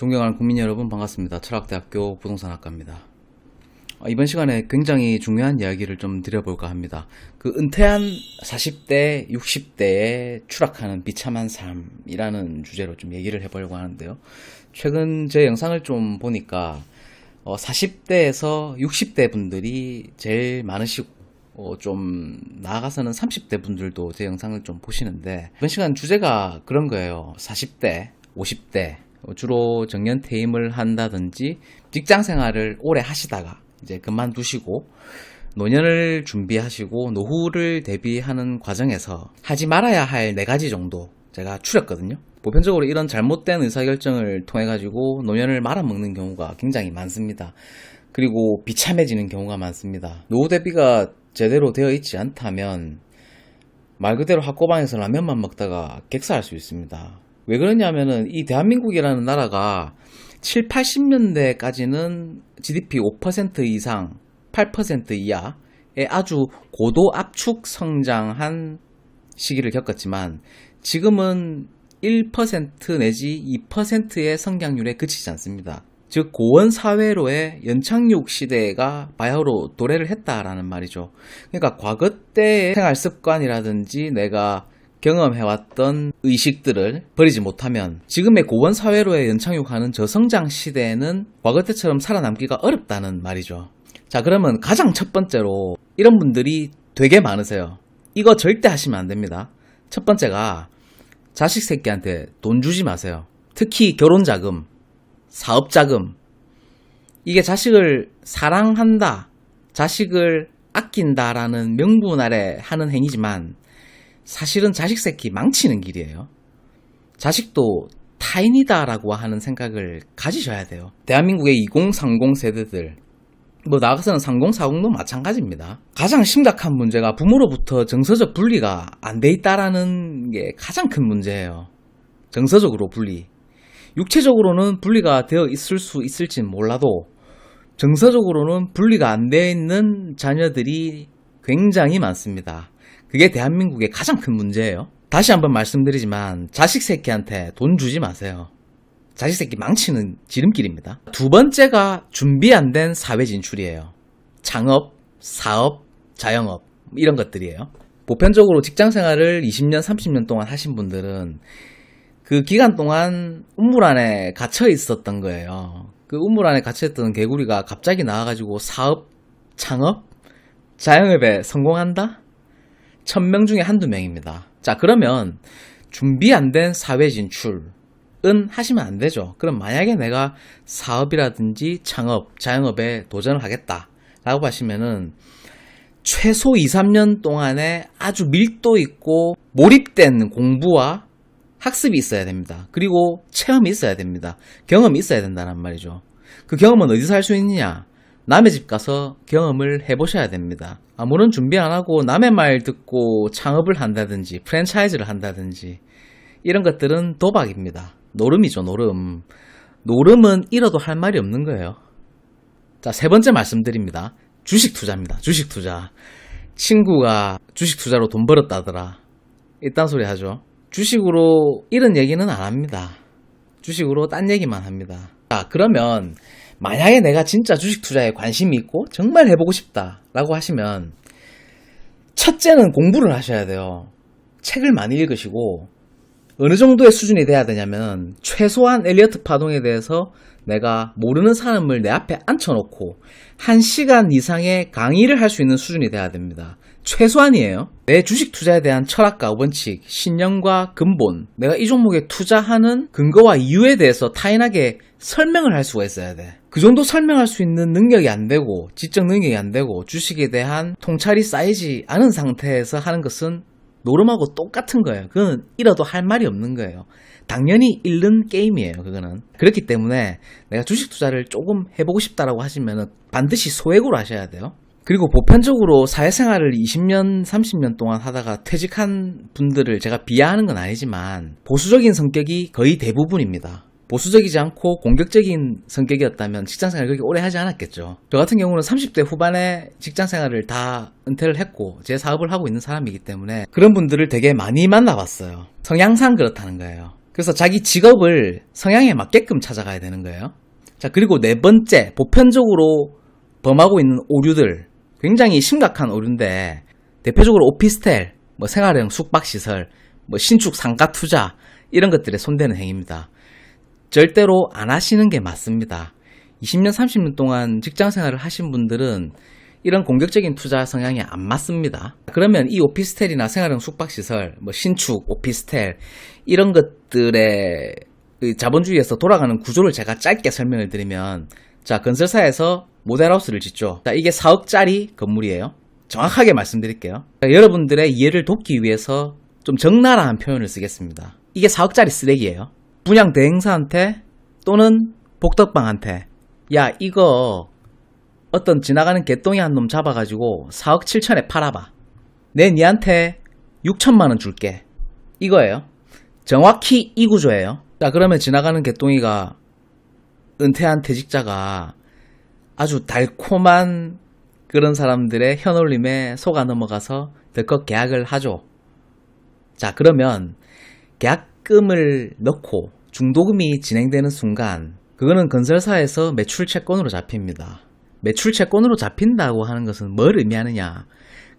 존경하는 국민 여러분 반갑습니다. 철학대학교 부동산학과입니다. 이번 시간에 굉장히 중요한 이야기를 좀 드려볼까 합니다. 그 은퇴한 40대, 60대에 추락하는 비참한 삶이라는 주제로 좀 얘기를 해보려고 하는데요. 최근 제 영상을 좀 보니까 40대에서 60대 분들이 제일 많으시고 좀 나아가서는 30대 분들도 제 영상을 좀 보시는데, 이번 시간 주제가 그런 거예요. 40대, 50대 주로 정년 퇴임을 한다든지 직장 생활을 오래 하시다가 이제 그만두시고 노년을 준비하시고 노후를 대비하는 과정에서 하지 말아야 할 4가지 정도 제가 추렸거든요. 보편적으로 이런 잘못된 의사결정을 통해 가지고 노년을 말아먹는 경우가 굉장히 많습니다. 그리고 비참해지는 경우가 많습니다. 노후 대비가 제대로 되어 있지 않다면 말 그대로 학고방에서 라면만 먹다가 객사할 수 있습니다. 왜 그러냐면은 이 대한민국이라는 나라가 7, 80년대까지는 GDP 5% 이상, 8% 이하의 아주 고도 압축 성장한 시기를 겪었지만 지금은 1% 내지 2%의 성장률에 그치지 않습니다. 즉 고원 사회로의 연착륙 시대가 바야흐로 도래를 했다라는 말이죠. 그러니까 과거 때의 생활 습관이라든지 내가 경험해왔던 의식들을 버리지 못하면 지금의 고원 사회로의 연착륙하는 저성장 시대에는 과거 때처럼 살아남기가 어렵다는 말이죠. 자, 그러면 가장 첫 번째로 이런 분들이 되게 많으세요. 이거 절대 하시면 안 됩니다. 첫 번째가 자식 새끼한테 돈 주지 마세요. 특히 결혼자금, 사업자금. 이게 자식을 사랑한다, 자식을 아낀다라는 명분 아래 하는 행위지만 사실은 자식 새끼 망치는 길이에요. 자식도 타인이다라고 하는 생각을 가지셔야 돼요. 대한민국의 2030 세대들, 나아가서는 3040도 마찬가지입니다. 가장 심각한 문제가 부모로부터 정서적 분리가 안 돼 있다라는 게 가장 큰 문제예요. 정서적으로 분리. 육체적으로는 분리가 되어 있을 수 있을진 몰라도 정서적으로는 분리가 안 되어 있는 자녀들이 굉장히 많습니다. 그게 대한민국의 가장 큰 문제예요. 다시 한번 말씀드리지만 자식 새끼한테 돈 주지 마세요. 자식 새끼 망치는 지름길입니다. 두 번째가 준비 안 된 사회 진출이에요. 창업, 사업, 자영업 이런 것들이에요. 보편적으로 직장 생활을 20년, 30년 동안 하신 분들은 그 기간 동안 우물 안에 갇혀 있었던 거예요. 그 우물 안에 갇혀 있던 개구리가 갑자기 나와가지고 사업, 창업, 자영업에 성공한다? 1000명 중에 한두 명입니다. 자, 그러면 준비 안 된 사회 진출은 하시면 안 되죠. 그럼 만약에 내가 사업이라든지 창업, 자영업에 도전을 하겠다 라고 하시면은 최소 2, 3년 동안에 아주 밀도 있고 몰입된 공부와 학습이 있어야 됩니다. 그리고 체험이 있어야 됩니다. 경험이 있어야 된다는 말이죠. 그 경험은 어디서 할 수 있느냐? 남의 집 가서 경험을 해보셔야 됩니다. 아무런 준비 안 하고 남의 말 듣고 창업을 한다든지 프랜차이즈를 한다든지 이런 것들은 도박입니다. 노름이죠, 노름. 노름은 잃어도 할 말이 없는 거예요. 자, 세 번째 말씀드립니다. 주식 투자입니다. 주식 투자. 친구가 주식 투자로 돈 벌었다더라. 이딴 소리 하죠. 주식으로 이런 얘기는 안 합니다. 주식으로 딴 얘기만 합니다. 자, 그러면 만약에 내가 진짜 주식 투자에 관심이 있고 정말 해보고 싶다라고 하시면 첫째는 공부를 하셔야 돼요. 책을 많이 읽으시고 어느 정도의 수준이 돼야 되냐면 최소한 엘리어트 파동에 대해서 내가 모르는 사람을 내 앞에 앉혀놓고 1시간 이상의 강의를 할 수 있는 수준이 돼야 됩니다. 최소한이에요. 내 주식 투자에 대한 철학과 원칙, 신념과 근본, 내가 이 종목에 투자하는 근거와 이유에 대해서 타인에게 설명을 할 수가 있어야 돼. 그 정도 설명할 수 있는 능력이 안 되고 지적 능력이 안 되고 주식에 대한 통찰이 쌓이지 않은 상태에서 하는 것은 노름하고 똑같은 거예요. 그건 잃어도 할 말이 없는 거예요. 당연히 잃는 게임이에요. 그거는. 그렇기 때문에 내가 주식 투자를 조금 해보고 싶다라고 하시면 반드시 소액으로 하셔야 돼요. 그리고 보편적으로 사회생활을 20년, 30년 동안 하다가 퇴직한 분들을 제가 비하하는 건 아니지만 보수적인 성격이 거의 대부분입니다. 보수적이지 않고 공격적인 성격이었다면 직장생활을 그렇게 오래 하지 않았겠죠. 저 같은 경우는 30대 후반에 직장생활을 다 은퇴를 했고 제 사업을 하고 있는 사람이기 때문에 그런 분들을 되게 많이 만나봤어요. 성향상 그렇다는 거예요. 그래서 자기 직업을 성향에 맞게끔 찾아가야 되는 거예요. 자, 그리고 네 번째, 보편적으로 범하고 있는 오류들. 굉장히 심각한 오류인데, 대표적으로 오피스텔, 생활형 숙박시설, 신축 상가 투자, 이런 것들에 손대는 행위입니다. 절대로 안 하시는 게 맞습니다. 20년, 30년 동안 직장 생활을 하신 분들은 이런 공격적인 투자 성향이 안 맞습니다. 그러면 이 오피스텔이나 생활형 숙박시설, 신축, 오피스텔, 이런 것들의 자본주의에서 돌아가는 구조를 제가 짧게 설명을 드리면, 자, 건설사에서 모델하우스를 짓죠. 자, 이게 4억짜리 건물이에요. 정확하게 말씀드릴게요. 여러분들의 이해를 돕기 위해서 좀 적나라한 표현을 쓰겠습니다. 이게 4억짜리 쓰레기예요. 분양 대행사한테 또는 복덕방한테, 야, 이거 어떤 지나가는 개똥이 한 놈 잡아가지고 4억 7천에 팔아봐. 내 니한테 6천만 원 줄게. 이거예요. 정확히 이 구조예요. 자, 그러면 지나가는 개똥이가, 은퇴한 퇴직자가 아주 달콤한 그런 사람들의 현올림에 속아 넘어가서 덜컥 계약을 하죠. 자, 그러면 계약금을 넣고 중도금이 진행되는 순간, 그거는 건설사에서 매출 채권으로 잡힙니다. 매출 채권으로 잡힌다고 하는 것은 뭘 의미하느냐?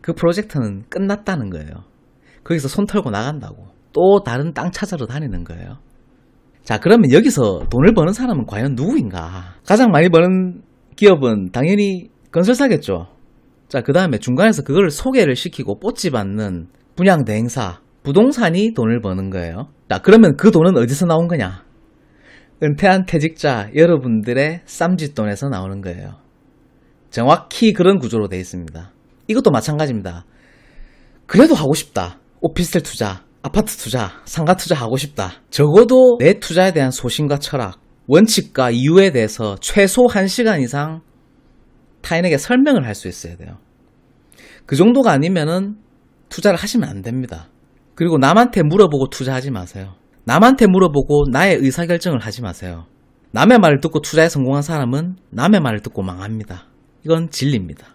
그 프로젝트는 끝났다는 거예요. 거기서 손 털고 나간다고. 또 다른 땅 찾아러 다니는 거예요. 자, 그러면 여기서 돈을 버는 사람은 과연 누구인가? 가장 많이 버는 기업은 당연히 건설사겠죠. 자, 그 다음에 중간에서 그걸 소개를 시키고 뽀찌받는 분양대행사, 부동산이 돈을 버는 거예요. 자, 그러면 그 돈은 어디서 나온 거냐? 은퇴한 퇴직자 여러분들의 쌈짓돈에서 나오는 거예요. 정확히 그런 구조로 되어 있습니다. 이것도 마찬가지입니다. 그래도 하고 싶다. 오피스텔 투자, 아파트 투자, 상가 투자 하고 싶다. 적어도 내 투자에 대한 소신과 철학, 원칙과 이유에 대해서 최소 1시간 이상 타인에게 설명을 할 수 있어야 돼요. 그 정도가 아니면은 투자를 하시면 안 됩니다. 그리고 남한테 물어보고 투자하지 마세요. 남한테 물어보고 나의 의사결정을 하지 마세요. 남의 말을 듣고 투자에 성공한 사람은 남의 말을 듣고 망합니다. 이건 진리입니다.